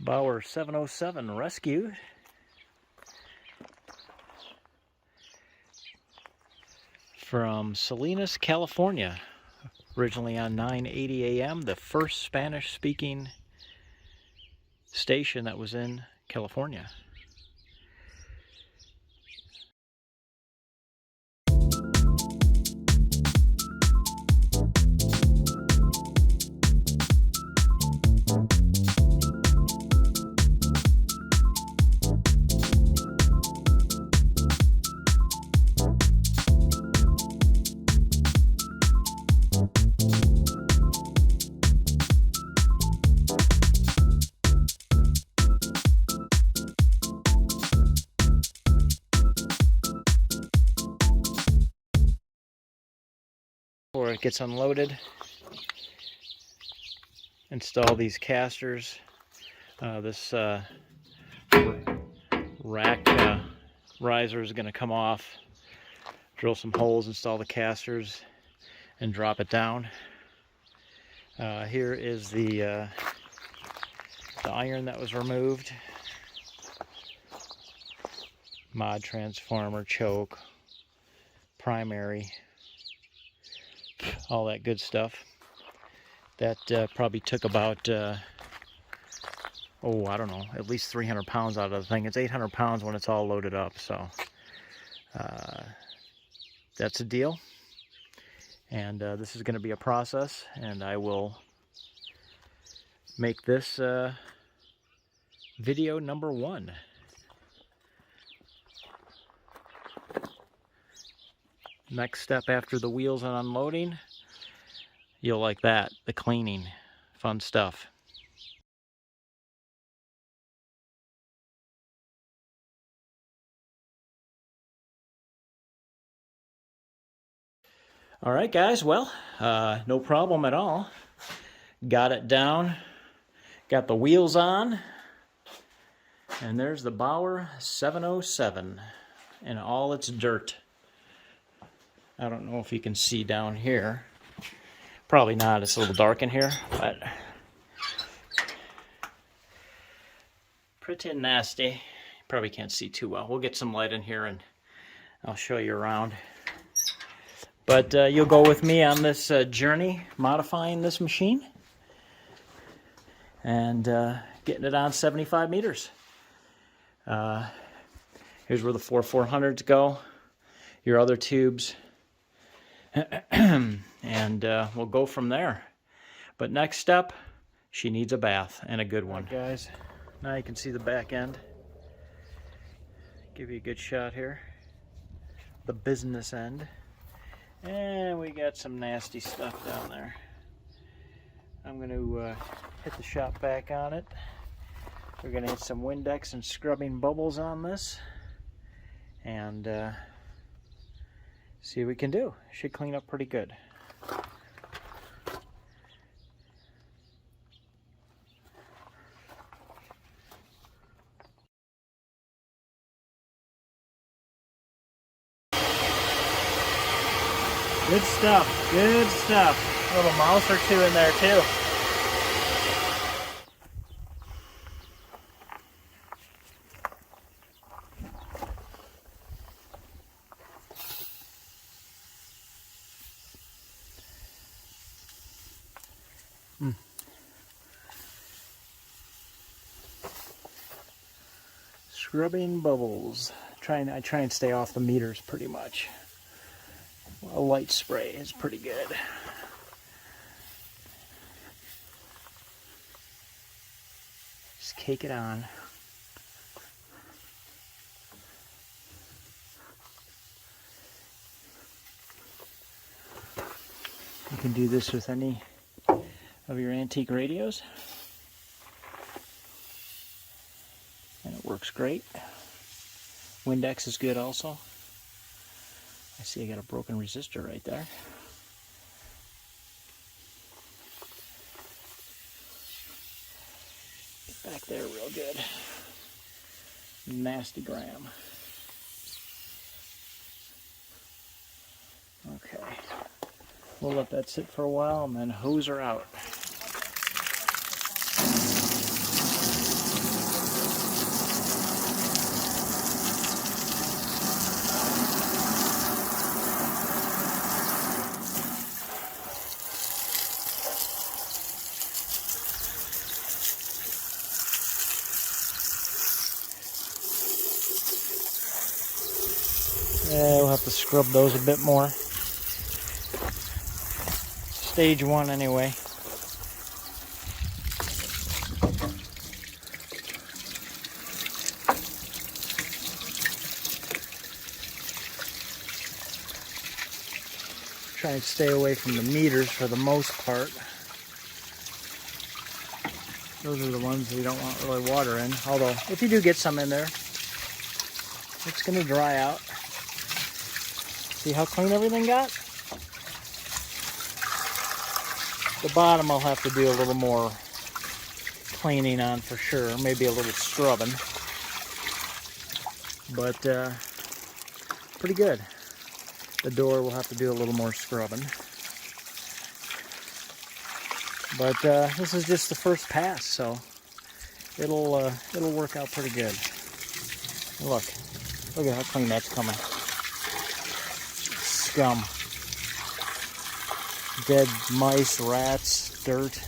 Bauer 707 rescued. From Salinas, California. Originally on 980 AM, the first Spanish-speaking station that was in California. Before it gets unloaded, install these casters. This rack riser is going to come off. Drill some holes, install the casters, and drop it down. Here is the iron that was removed. Mod transformer, choke, primary, all that good stuff. That probably took about, I don't know, at least 300 pounds out of the thing. It's 800 pounds when it's all loaded up, so that's a deal. And this is going to be a process, and I will make this video number 1. Next step after the wheels and unloading, you'll like that, the cleaning, fun stuff. All right, guys, well, no problem at all. Got it down, got the wheels on, and there's the Bauer 707 in all its dirt. I don't know if you can see down here. Probably not, it's a little dark in here, but pretty nasty. Probably can't see too well. We'll get some light in here and I'll show you around. But you'll go with me on this journey modifying this machine and getting it on 75 meters. Here's where the 400s go, your other tubes. And we'll go from there. But next step, she needs a bath, and a good one. Right, guys, now you can see the back end. Give you a good shot here. The business end. And we got some nasty stuff down there. I'm going to hit the shop vac on it. We're going to hit some Windex and scrubbing bubbles on this. And see what we can do. Should clean up pretty good. Good stuff, good stuff. A little mouse or two in there too. Scrubbing bubbles. I try and stay off the meters pretty much. A light spray is pretty good. Just cake it on. You can do this with any of your antique radios. And it works great. Windex is good also. I see I got a broken resistor right there. Get back there real good. Nasty gram. Okay. We'll let that sit for a while and then hose her out. scrub those a bit more. Stage 1 anyway. Try and stay away from the meters for the most part. Those are the ones that you don't want really water in. Although, if you do get some in there, it's going to dry out. See how clean everything got? The bottom I'll have to do a little more cleaning on for sure. Maybe a little scrubbing. But pretty good. The door will have to do a little more scrubbing. But this is just the first pass, so it'll work out pretty good. Look at how clean that's coming. Scum. Dead mice, rats, dirt.